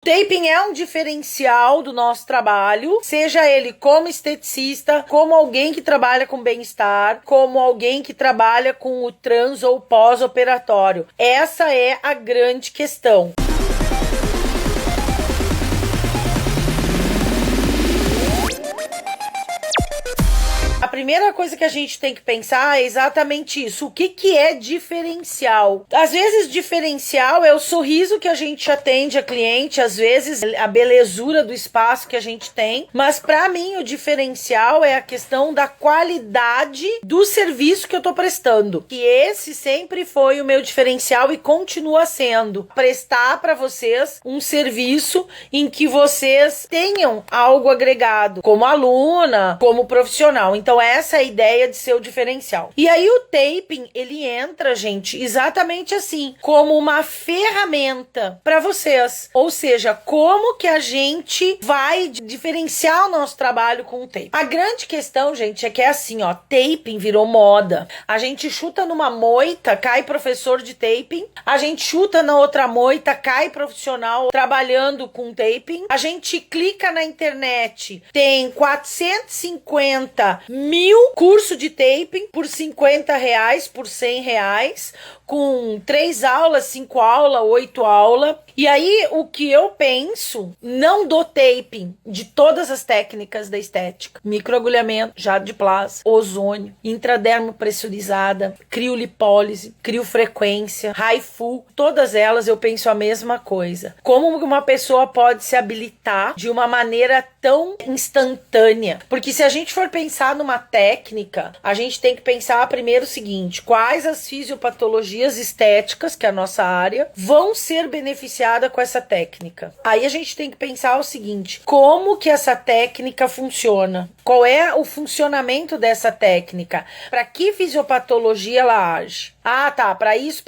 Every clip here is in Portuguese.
Taping é um diferencial do nosso trabalho, seja ele como esteticista, como alguém que trabalha com bem-estar, como alguém que trabalha com o trans ou pós-operatório. Essa é a grande questão. A primeira coisa que a gente tem que pensar é exatamente isso. O que é diferencial? Às vezes, diferencial é o sorriso que a gente atende a cliente, às vezes a belezura do espaço que a gente tem, mas para mim o diferencial é a questão da qualidade do serviço que eu tô prestando. Que esse sempre foi o meu diferencial e continua sendo. Prestar para vocês um serviço em que vocês tenham algo agregado, como aluna, como profissional. Então essa é a ideia de ser o diferencial. E aí o taping, ele entra, gente, exatamente assim, como uma ferramenta para vocês. Ou seja, como que a gente vai diferenciar o nosso trabalho com o taping. A grande questão, gente, é que é assim, ó, taping virou moda. A gente chuta numa moita, cai professor de taping. A gente chuta na outra moita, cai profissional trabalhando com taping. A gente clica na internet, tem 450 mil curso de taping por R$50, por R$100, com 3 aulas, 5 aulas, 8 aulas. E aí, o que eu penso, não do taping, de todas as técnicas da estética. Microagulhamento, jato de plasma, ozônio, intradermo pressurizada, criolipólise, criofrequência, HIFU, todas elas eu penso a mesma coisa. Como uma pessoa pode se habilitar de uma maneira tão instantânea? Porque se a gente for pensar numa técnica, a gente tem que pensar primeiro o seguinte: quais as fisiopatologias estéticas, que é a nossa área, vão ser beneficiadas com essa técnica. Aí a gente tem que pensar o seguinte: como que essa técnica funciona? Qual é o funcionamento dessa técnica? Para que fisiopatologia ela age? Ah, tá, para isso.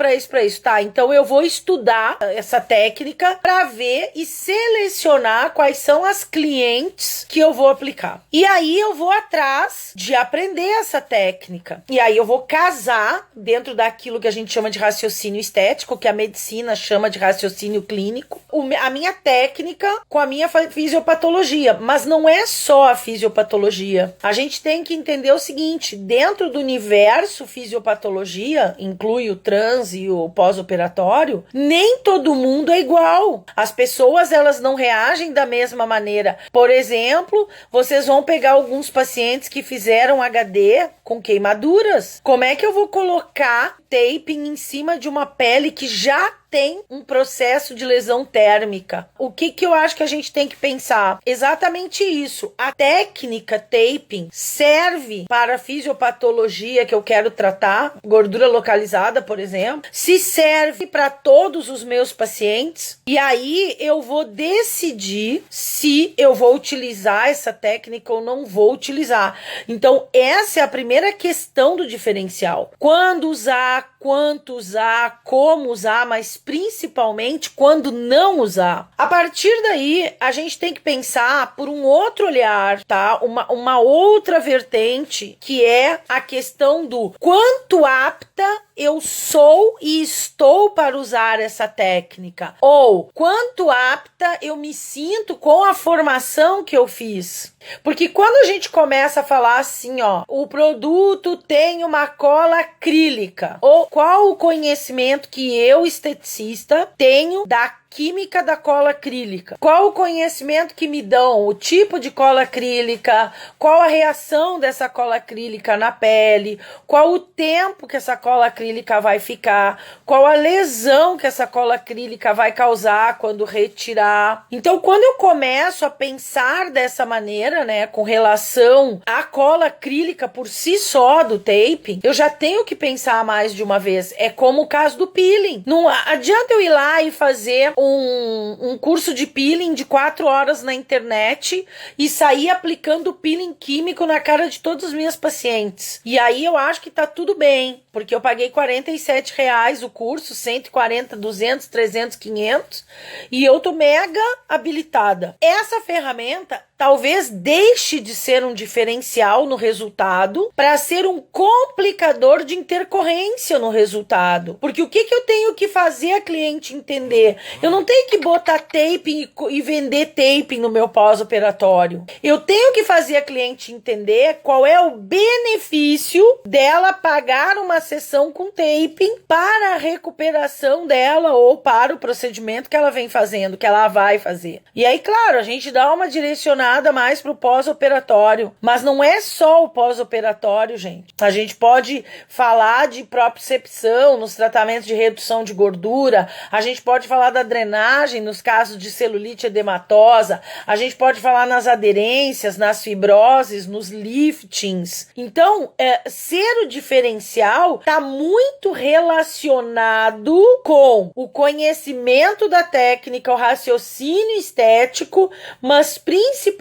Tá, então eu vou estudar essa técnica para ver e selecionar quais são as clientes que eu vou aplicar. E aí eu vou atrás de aprender essa técnica. E aí eu vou casar dentro daquilo que a gente chama de raciocínio estético, que a medicina chama de raciocínio clínico, a minha técnica com a minha fisiopatologia. Mas não é só a fisiopatologia. A gente tem que entender o seguinte: dentro do universo fisiopatologia, inclui o trans e o pós-operatório, nem todo mundo é igual. As pessoas, elas não reagem da mesma maneira. Por exemplo, vocês vão pegar alguns pacientes que fizeram HD com queimaduras. Como é que eu vou colocar taping em cima de uma pele que já tem um processo de lesão térmica? O que eu acho que a gente tem que pensar? Exatamente isso. A técnica taping serve para a fisiopatologia que eu quero tratar, gordura localizada, por exemplo, se serve para todos os meus pacientes, e aí eu vou decidir se eu vou utilizar essa técnica ou não vou utilizar. Então, essa é a primeira questão do diferencial. Quando usar, quanto usar, como usar, mas principalmente quando não usar. A partir daí, a gente tem que pensar por um outro olhar, tá? Uma outra vertente, que é a questão do quanto apta eu sou e estou para usar essa técnica, ou quanto apta eu me sinto com a formação que eu fiz. Porque quando a gente começa a falar assim, ó, o produto tem uma cola acrílica, ou qual o conhecimento que eu, esteticista, tenho da química da cola acrílica? Qual o conhecimento que me dão? O tipo de cola acrílica? Qual a reação dessa cola acrílica na pele? Qual o tempo que essa cola acrílica vai ficar? Qual a lesão que essa cola acrílica vai causar quando retirar? Então, quando eu começo a pensar dessa maneira, né, com relação à cola acrílica por si só do taping, eu já tenho que pensar mais de uma vez. É como o caso do peeling. Não adianta eu ir lá e fazer um curso de peeling de 4 horas na internet e sair aplicando peeling químico na cara de todos os meus pacientes. E aí eu acho que tá tudo bem, porque eu paguei R$47 o curso, 140, 200, 300, 500, e eu tô mega habilitada. Essa ferramenta talvez deixe de ser um diferencial no resultado para ser um complicador de intercorrência no resultado. Porque o que eu tenho que fazer a cliente entender? Eu não tenho que botar taping e vender taping no meu pós-operatório. Eu tenho que fazer a cliente entender qual é o benefício dela pagar uma sessão com taping para a recuperação dela ou para o procedimento que ela vem fazendo, que ela vai fazer. E aí, claro, a gente dá uma direcionada mais pro pós-operatório, mas não é só o pós-operatório, gente. A gente pode falar de propriocepção nos tratamentos de redução de gordura, a gente pode falar da drenagem nos casos de celulite edematosa, a gente pode falar nas aderências, nas fibroses, nos liftings. Então, ser o diferencial está muito relacionado com o conhecimento da técnica, o raciocínio estético, mas principalmente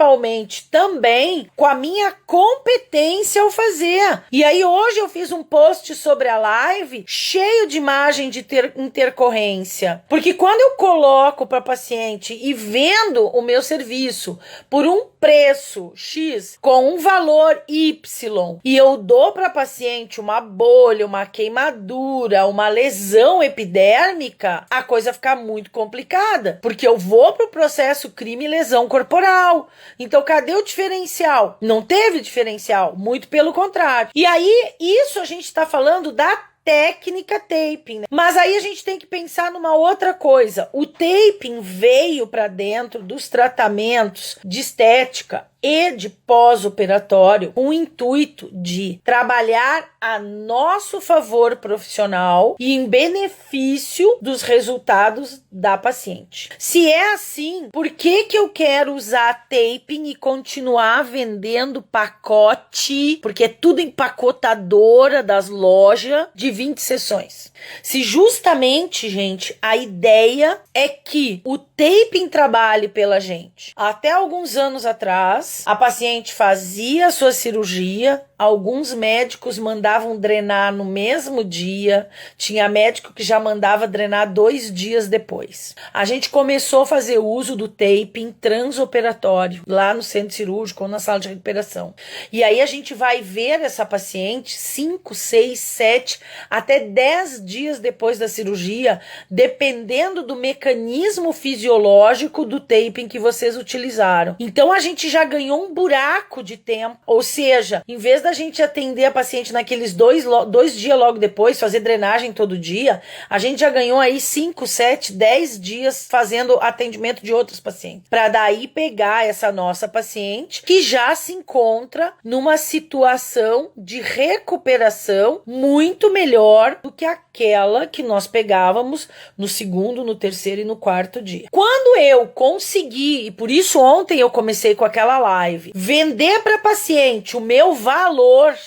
também com a minha competência ao fazer. E aí hoje eu fiz um post sobre a live cheio de imagem de intercorrência, porque quando eu coloco para paciente e vendo o meu serviço por um preço X com um valor Y e eu dou para paciente uma bolha, uma queimadura, uma lesão epidérmica, a coisa fica muito complicada, porque eu vou pro processo crime e lesão corporal. Então, cadê o diferencial? Não teve diferencial, muito pelo contrário. E aí, isso a gente tá falando da técnica taping, né? Mas aí a gente tem que pensar numa outra coisa. O taping veio para dentro dos tratamentos de estética e de pós-operatório com o intuito de trabalhar a nosso favor profissional e em benefício dos resultados da paciente. Se é assim, por que eu quero usar taping e continuar vendendo pacote, porque é tudo empacotadora das lojas de 20 sessões? Se justamente, gente, a ideia é que o taping trabalhe pela gente. Até alguns anos atrás, a paciente fazia a sua cirurgia, alguns médicos mandavam drenar no mesmo dia, tinha médico que já mandava drenar 2 dias depois. A gente começou a fazer uso do taping transoperatório, lá no centro cirúrgico ou na sala de recuperação. E aí a gente vai ver essa paciente 5, 6, 7, até 10 dias depois da cirurgia, dependendo do mecanismo fisiológico do taping que vocês utilizaram. Então a gente já ganhou um buraco de tempo, ou seja, em vez da gente atender a paciente naqueles 2 dias logo depois, fazer drenagem todo dia, a gente já ganhou aí 5, 7, 10 dias fazendo atendimento de outros pacientes, para daí pegar essa nossa paciente que já se encontra numa situação de recuperação muito melhor do que aquela que nós pegávamos no 2º, no 3º e no 4º dia. Quando eu consegui, e por isso ontem eu comecei com aquela live, vender para paciente o meu valor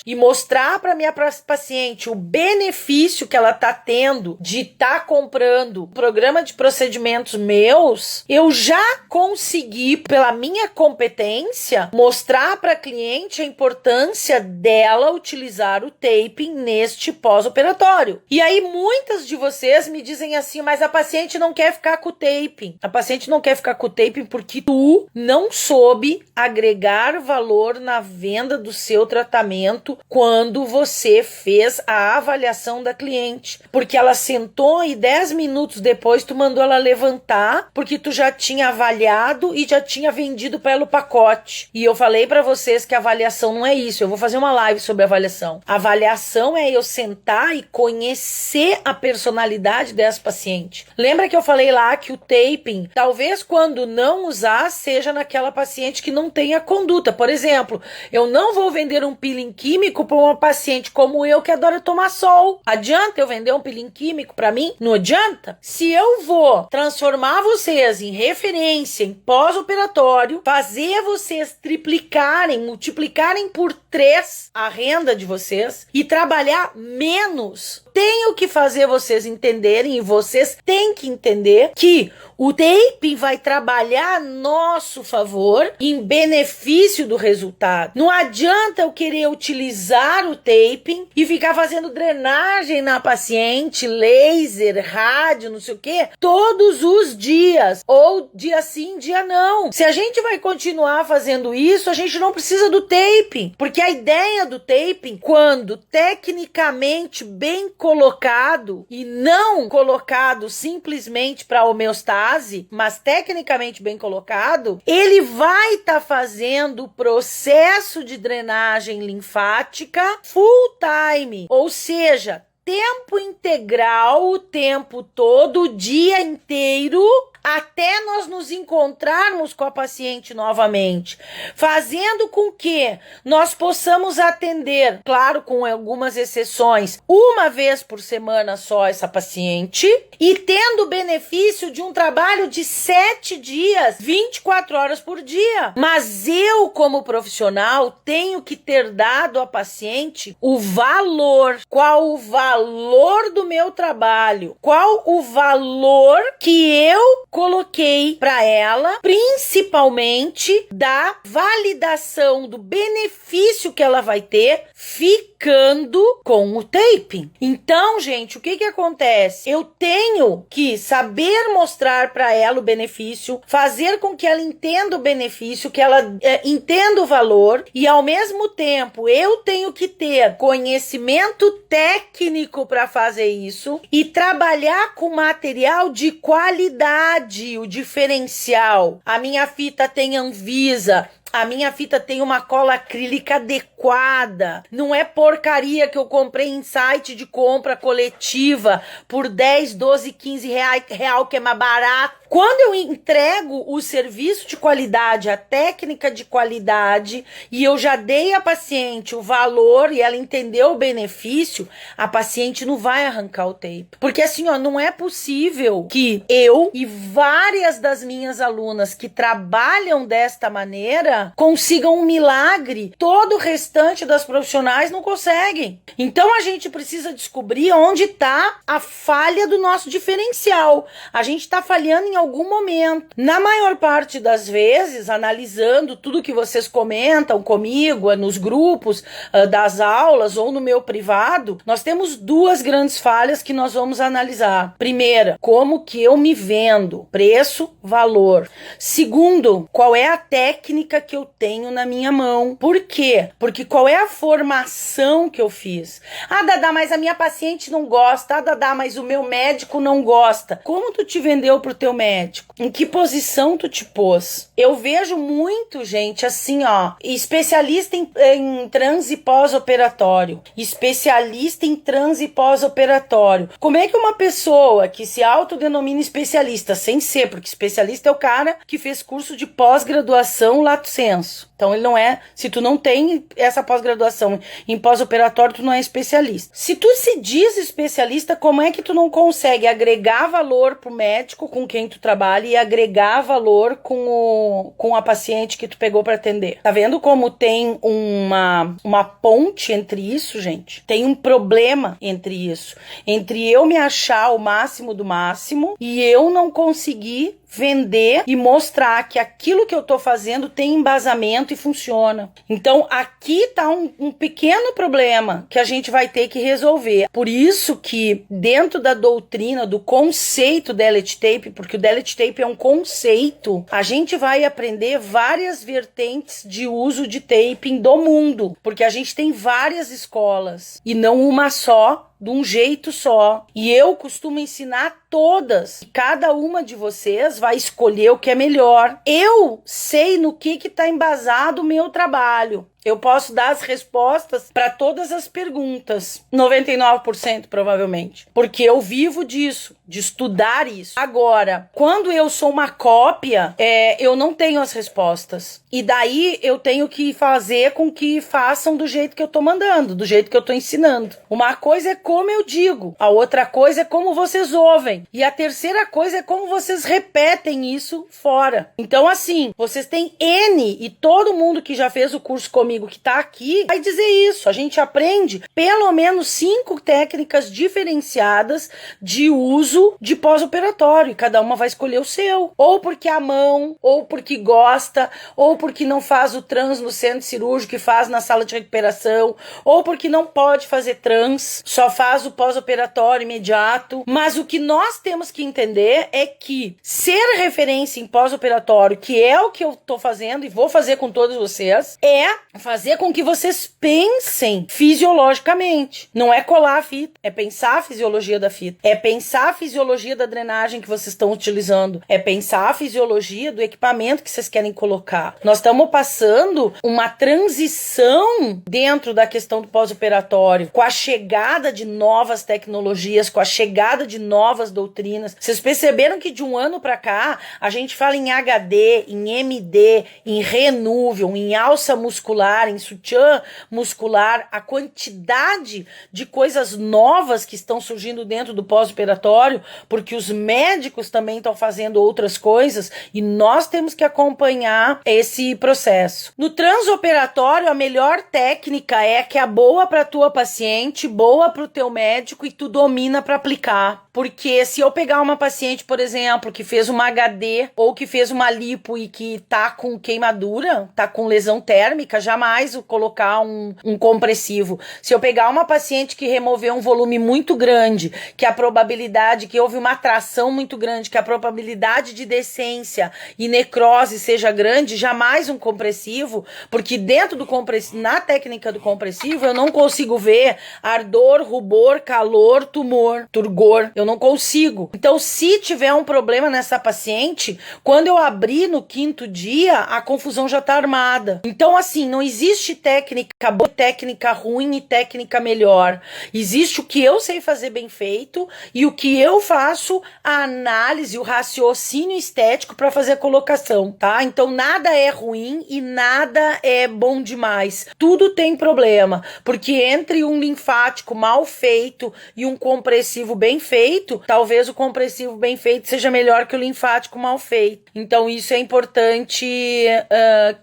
e mostrar para minha paciente o benefício que ela tá tendo de estar comprando programa de procedimentos meus, eu já consegui, pela minha competência, mostrar para a cliente a importância dela utilizar o taping neste pós-operatório. E aí muitas de vocês me dizem assim, mas a paciente não quer ficar com o taping. A paciente não quer ficar com o taping porque tu não soube agregar valor na venda do seu tratamento quando você fez a avaliação da cliente. Porque ela sentou e 10 minutos depois tu mandou ela levantar porque tu já tinha avaliado e já tinha vendido para ela o pacote. E eu falei para vocês que a avaliação não é isso. Eu vou fazer uma live sobre avaliação. A avaliação é eu sentar e conhecer a personalidade dessa paciente. Lembra que eu falei lá que o taping, talvez quando não usar, seja naquela paciente que não tem a conduta. Por exemplo, eu não vou vender um peeling químico para uma paciente como eu que adora tomar sol. Adianta eu vender um peeling químico para mim? Não adianta. Se eu vou transformar vocês em referência em pós-operatório, fazer vocês triplicarem, multiplicarem por 3 a renda de vocês e trabalhar menos, tenho que fazer vocês entenderem, e vocês têm que entender que O taping vai trabalhar a nosso favor em benefício do resultado. Não adianta eu querer utilizar o taping e ficar fazendo drenagem na paciente, laser, rádio, não sei o que, todos os dias, ou dia sim, dia não. Se a gente vai continuar fazendo isso, a gente não precisa do taping, porque a ideia do taping, quando tecnicamente bem colocado e não colocado simplesmente para homeostase, mas tecnicamente bem colocado, ele vai estar fazendo o processo de drenagem linfática full time, ou seja, tempo integral, o tempo todo, o dia inteiro, até nós nos encontrarmos com a paciente novamente, fazendo com que nós possamos atender, claro, com algumas exceções, uma vez por semana só essa paciente, e tendo o benefício de um trabalho de 7 dias, 24 horas por dia. Mas eu, como profissional, tenho que ter dado à paciente o valor. Qual o valor do meu trabalho? Qual o valor que eu coloquei para ela, principalmente da validação do benefício que ela vai ter ficando com o taping. Então, gente, o que acontece? Eu tenho que saber mostrar para ela o benefício, fazer com que ela entenda o benefício, que ela entenda o valor, e ao mesmo tempo eu tenho que ter conhecimento técnico para fazer isso e trabalhar com material de qualidade, o diferencial. A minha fita tem Anvisa, a minha fita tem uma cola acrílica adequada. Não é porcaria que eu comprei em site de compra coletiva por 10, 12, 15 real, que é mais barato. Quando eu entrego o serviço de qualidade, a técnica de qualidade, e eu já dei à paciente o valor e ela entendeu o benefício, a paciente não vai arrancar o tape. Porque assim, ó, não é possível que eu e várias das minhas alunas que trabalham desta maneira consigam um milagre. Todo o restante das profissionais não conseguem. Então a gente precisa descobrir onde está a falha do nosso diferencial. A gente está falhando em algum momento. Na maior parte das vezes, analisando tudo que vocês comentam comigo, nos grupos das aulas ou no meu privado, nós temos duas grandes falhas que nós vamos analisar. Primeira, como que eu me vendo? Preço, valor. Segundo, qual é a técnica que eu tenho na minha mão? Por quê? Porque qual é a formação que eu fiz? Ah, Dadá, mas a minha paciente não gosta. Ah, Dadá, mas o meu médico não gosta. Como tu te vendeu pro teu médico? Em que posição tu te pôs? Eu vejo muito, gente, assim, ó, especialista em transe pós-operatório, especialista em transe pós-operatório. Como é que uma pessoa que se autodenomina especialista, sem ser, porque especialista é o cara que fez curso de pós-graduação lato sensu. Então ele não é, se tu não tem essa pós-graduação em pós-operatório, tu não é especialista. Se tu se diz especialista, como é que tu não consegue agregar valor pro médico com quem tu trabalha e agregar valor com a paciente que tu pegou para atender? Tá vendo como tem uma ponte entre isso, gente? Tem um problema entre isso. Entre eu me achar o máximo do máximo e eu não conseguir vender e mostrar que aquilo que eu tô fazendo tem embasamento e funciona. Então aqui tá um pequeno problema que a gente vai ter que resolver. Por isso que dentro da doutrina, do conceito da L-tape, porque o L-tape é um conceito, a gente vai aprender várias vertentes de uso de taping do mundo, porque a gente tem várias escolas e não uma só, de um jeito só. E eu costumo ensinar todas. Cada uma de vocês vai escolher o que é melhor. Eu sei no que está embasado o meu trabalho. Eu posso dar as respostas para todas as perguntas. 99% provavelmente. Porque eu vivo disso, de estudar isso. Agora, quando eu sou uma cópia, eu não tenho as respostas. E daí eu tenho que fazer com que façam do jeito que eu tô mandando, do jeito que eu tô ensinando. Uma coisa é como eu digo, a outra coisa é como vocês ouvem. operatório. E a terceira coisa é como vocês repetem isso fora. Então, assim, vocês têm N, e todo mundo que já fez o curso comigo que tá aqui vai dizer isso. A gente aprende pelo menos 5 técnicas diferenciadas de uso de pós-operatório. Cada uma vai escolher o seu. Ou porque a mão, ou porque gosta, ou porque não faz o trans no centro cirúrgico e faz na sala de recuperação, ou porque não pode fazer trans, só faz o pós-operatório imediato. Mas o que nós temos que entender é que ser referência em pós-operatório, que é o que eu tô fazendo e vou fazer com todos vocês, é fazer com que vocês pensem fisiologicamente. Não é colar a fita, é pensar a fisiologia da fita, é pensar a fisiologia da drenagem que vocês estão utilizando, é pensar a fisiologia do equipamento que vocês querem colocar. Nós estamos passando uma transição dentro da questão do pós-operatório, com a chegada de novas tecnologias, com a chegada de novas doutrinas. Vocês perceberam que de um ano para cá, a gente fala em HD, em MD, em renúvel, em alça muscular, em sutiã muscular, a quantidade de coisas novas que estão surgindo dentro do pós-operatório, porque os médicos também estão fazendo outras coisas e nós temos que acompanhar esse processo. No transoperatório, a melhor técnica é que é boa para tua paciente, boa para o teu médico e tu domina para aplicar. Porque se eu pegar uma paciente, por exemplo, que fez uma HD ou que fez uma lipo e que tá com queimadura, tá com lesão térmica, jamais vou colocar um compressivo. Se eu pegar uma paciente que removeu um volume muito grande, que a probabilidade, que houve uma atração muito grande, que a probabilidade de decência e necrose seja grande, jamais um compressivo, porque dentro do compressivo, na técnica do compressivo, eu não consigo ver ardor, rubor, calor, tumor, turgor. Eu não consigo. Então, se tiver um problema nessa paciente, quando eu abrir no 5º dia, a confusão já tá armada. Então, assim, não existe técnica boa, técnica ruim e técnica melhor. Existe o que eu sei fazer bem feito e o que eu faço a análise, o raciocínio estético para fazer a colocação, tá? Então, nada é ruim e nada é bom demais. Tudo tem problema, porque entre um linfático mal feito e um compressivo bem feito, talvez o compressivo bem feito seja melhor que o linfático mal feito. Então isso é importante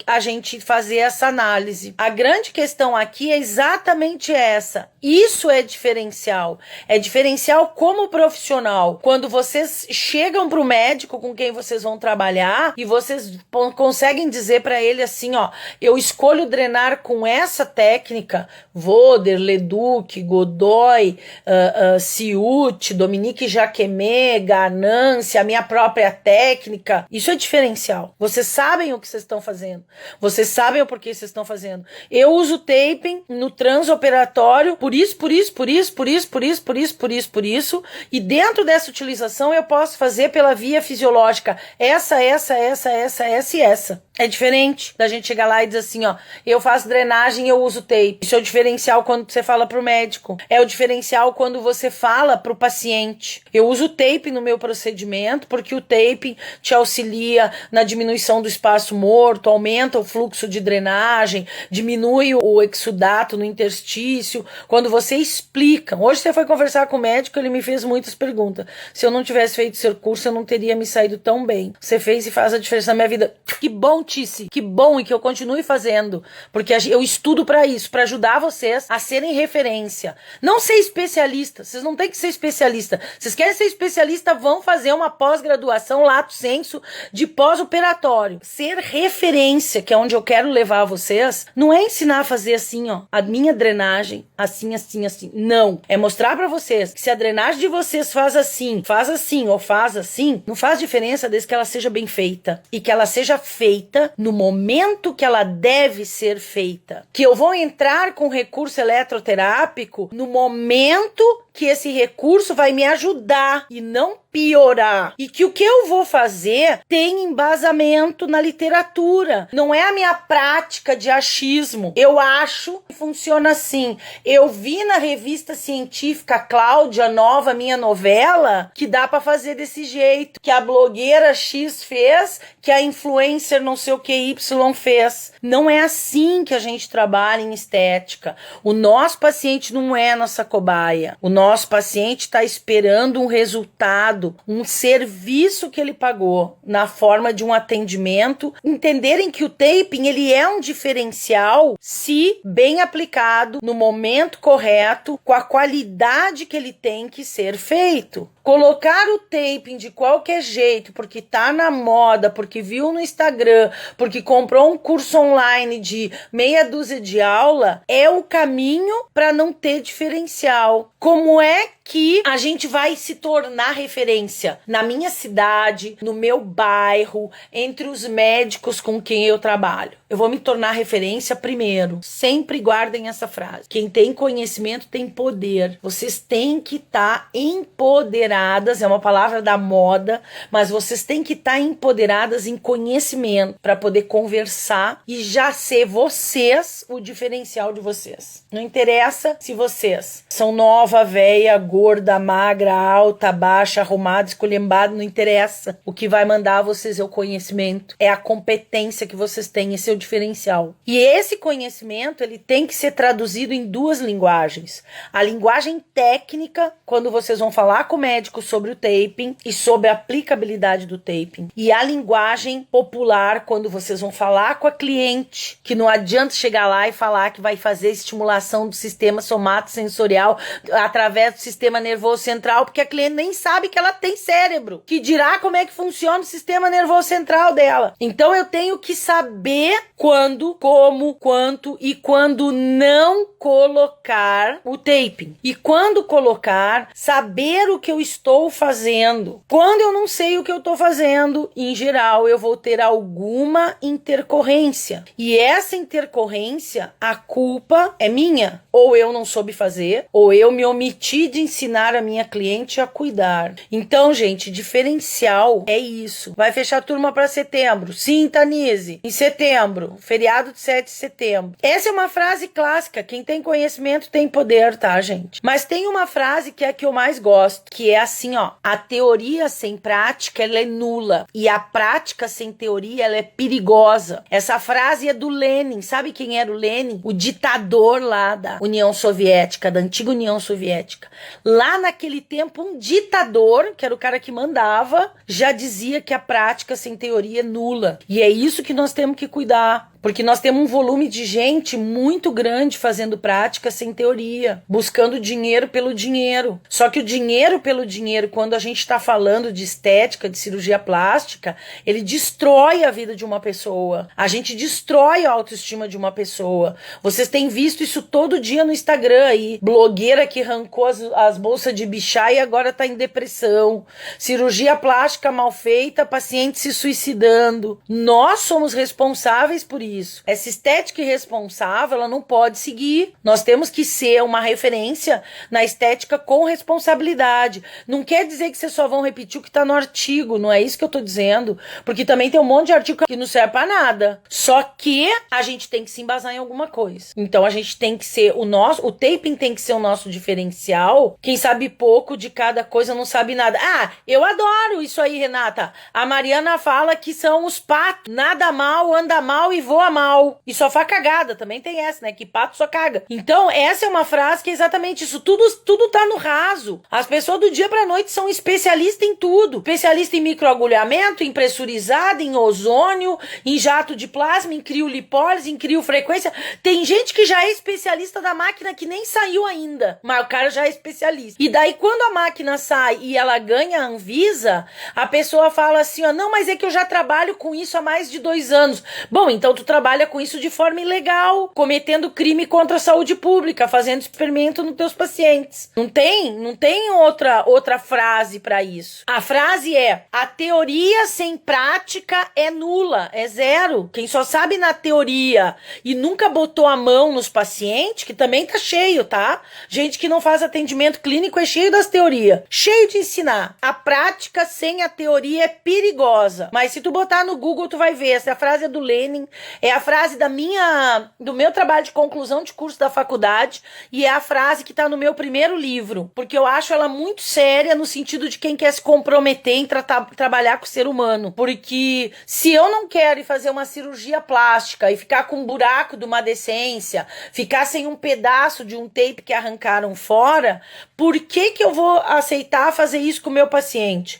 a gente fazer essa análise. A grande questão aqui é exatamente essa. Isso é diferencial. É diferencial como profissional. Quando vocês chegam para o médico com quem vocês vão trabalhar e vocês conseguem dizer para ele assim, ó, eu escolho drenar com essa técnica, Voder, Leduc, Godoy, Ciute, Dominique Jacquemet, Ganância, a minha própria técnica. Isso é diferencial. Vocês sabem o que vocês estão fazendo. Vocês sabem o porquê vocês estão fazendo. Eu uso taping no transoperatório por isso. E dentro dessa utilização eu posso fazer pela via fisiológica essa e essa. É diferente da gente chegar lá e dizer assim, ó, eu faço drenagem e eu uso tape. Isso é o diferencial quando você fala pro médico. É o diferencial quando você fala pro paciente. Eu uso tape no meu procedimento porque o tape te auxilia na diminuição do espaço morto, aumenta o fluxo de drenagem, diminui o exudato no interstício. Quando você explica. Hoje você foi conversar com o médico, ele me fez muitas perguntas. Se eu não tivesse feito seu curso, eu não teria me saído tão bem. Você fez e faz a diferença na minha vida. Que bom, Tice. Que bom, e que eu continue fazendo. Porque eu estudo pra isso, pra ajudar vocês a serem referência. Não ser especialista. Vocês não têm que ser especialista. Vocês querem ser especialista, vão fazer uma pós-graduação lato sensu de pós-operatório. Ser referência, que é onde eu quero levar vocês, não é ensinar a fazer assim, ó, a minha drenagem, assim. Não. É mostrar pra vocês que se a drenagem de vocês faz assim ou faz assim, não faz diferença desde que ela seja bem feita. E que ela seja feita no momento que ela deve ser feita. Que eu vou entrar com recurso eletroterápico no momento que esse recurso vai me ajudar e não piorar. E que o que eu vou fazer tem embasamento na literatura. Não é a minha prática de achismo. Eu acho que funciona assim. Eu vi na revista científica Cláudia Nova, minha novela, que dá pra fazer desse jeito. Que a blogueira X fez, que a influencer não sei o que Y fez. Não é assim que a gente trabalha em estética. O nosso paciente não é nossa cobaia. O nosso nosso paciente está esperando um resultado, um serviço que ele pagou na forma de um atendimento, entenderem que o taping ele é um diferencial se bem aplicado no momento correto, com a qualidade que ele tem que ser feito. Colocar o taping de qualquer jeito, porque tá na moda, porque viu no Instagram, porque comprou um curso online de meia dúzia de aula, é o caminho para não ter diferencial. Como é que a gente vai se tornar referência na minha cidade, no meu bairro, entre os médicos com quem eu trabalho? Eu vou me tornar referência primeiro. Sempre guardem essa frase. Quem tem conhecimento tem poder. Vocês têm que estar empoderadas, é uma palavra da moda, mas vocês têm que estar empoderadas em conhecimento para poder conversar e já ser vocês o diferencial de vocês. Não interessa se vocês são nova, velha, gorda, magra, alta, baixa, arrumada, esculhambada, não interessa. O que vai mandar vocês é o conhecimento, é a competência que vocês têm, esse é o diferencial. E esse conhecimento, ele tem que ser traduzido em duas linguagens. A linguagem técnica, quando vocês vão falar com o médico sobre o taping e sobre a aplicabilidade do taping. E a linguagem popular, quando vocês vão falar com a cliente, que não adianta chegar lá e falar que vai fazer estimulação do sistema somatosensorial através do sistema nervoso central, porque a cliente nem sabe que ela tem cérebro, que dirá como é que funciona o sistema nervoso central dela. Então eu tenho que saber quando, como, quanto e quando não colocar o taping. E quando colocar, saber o que eu estou fazendo. Quando eu não sei o que eu estou fazendo, em geral, eu vou ter alguma intercorrência. E essa intercorrência, a culpa é minha. Ou eu não soube fazer, ou eu me omiti de ensinar a minha cliente a cuidar. Então, gente, diferencial é isso. Vai fechar a turma para setembro? Sim, Tanise. Em setembro, feriado de 7 de setembro. Essa é uma frase clássica. Quem tem conhecimento tem poder, tá, gente? Mas tem uma frase que é a que eu mais gosto, que é assim, ó: a teoria sem prática, ela é nula. E a prática sem teoria, ela é perigosa. Essa frase é do Lenin. Sabe quem era o Lenin? O ditador lá da União Soviética, da antiga União Soviética. Lá naquele tempo, um ditador, que era o cara que mandava, já dizia que a prática sem teoria é nula. E é isso que nós temos que cuidar. Porque nós temos um volume de gente muito grande fazendo prática sem teoria, buscando dinheiro pelo dinheiro. Só que o dinheiro pelo dinheiro, quando a gente está falando de estética, de cirurgia plástica, ele destrói a vida de uma pessoa. A gente destrói a autoestima de uma pessoa. Vocês têm visto isso todo dia no Instagram aí. Blogueira que arrancou as bolsas de bichar e agora está em depressão. Cirurgia plástica mal feita, paciente se suicidando. Nós somos responsáveis por isso. Essa estética irresponsável, ela não pode seguir. Nós temos que ser uma referência na estética com responsabilidade. Não quer dizer que vocês só vão repetir o que está no artigo, não é isso que eu tô dizendo, porque também tem um monte de artigo que não serve para nada. Só que a gente tem que se embasar em alguma coisa. Então a gente tem que ser o taping tem que ser o nosso diferencial. Quem sabe pouco de cada coisa não sabe nada. Ah, eu adoro isso aí, Renata. A Mariana fala que são os patos. Nada mal, anda mal e voa mal. E só faz cagada. Também tem essa, né? Que pato só caga. Então, essa é uma frase que é exatamente isso. Tudo tá no raso. As pessoas do dia pra noite são especialistas em tudo. Especialista em microagulhamento, em pressurizado, em ozônio, em jato de plasma, em criolipólise, em criofrequência. Tem gente que já é especialista da máquina que nem saiu ainda. Mas o cara já é especialista. E daí, quando a máquina sai e ela ganha a Anvisa, a pessoa fala assim, ó, não, mas é que eu já trabalho com isso há mais de 2 anos. Bom, então tu trabalha com isso de forma ilegal, cometendo crime contra a saúde pública, fazendo experimento nos teus pacientes. Não tem outra frase para isso. A frase é: a teoria sem prática é nula, é zero. Quem só sabe na teoria e nunca botou a mão nos pacientes, que também tá cheio, tá? Gente que não faz atendimento clínico é cheio das teorias, cheio de ensinar. A prática sem a teoria é perigosa. Mas se tu botar no Google, tu vai ver. Essa frase é do Lenin. É a frase do meu trabalho de conclusão de curso da faculdade e é a frase que está no meu primeiro livro, porque eu acho ela muito séria no sentido de quem quer se comprometer em trabalhar com o ser humano. Porque se eu não quero ir fazer uma cirurgia plástica e ficar com um buraco de uma decência, ficar sem um pedaço de um tape que arrancaram fora, por que eu vou aceitar fazer isso com o meu paciente?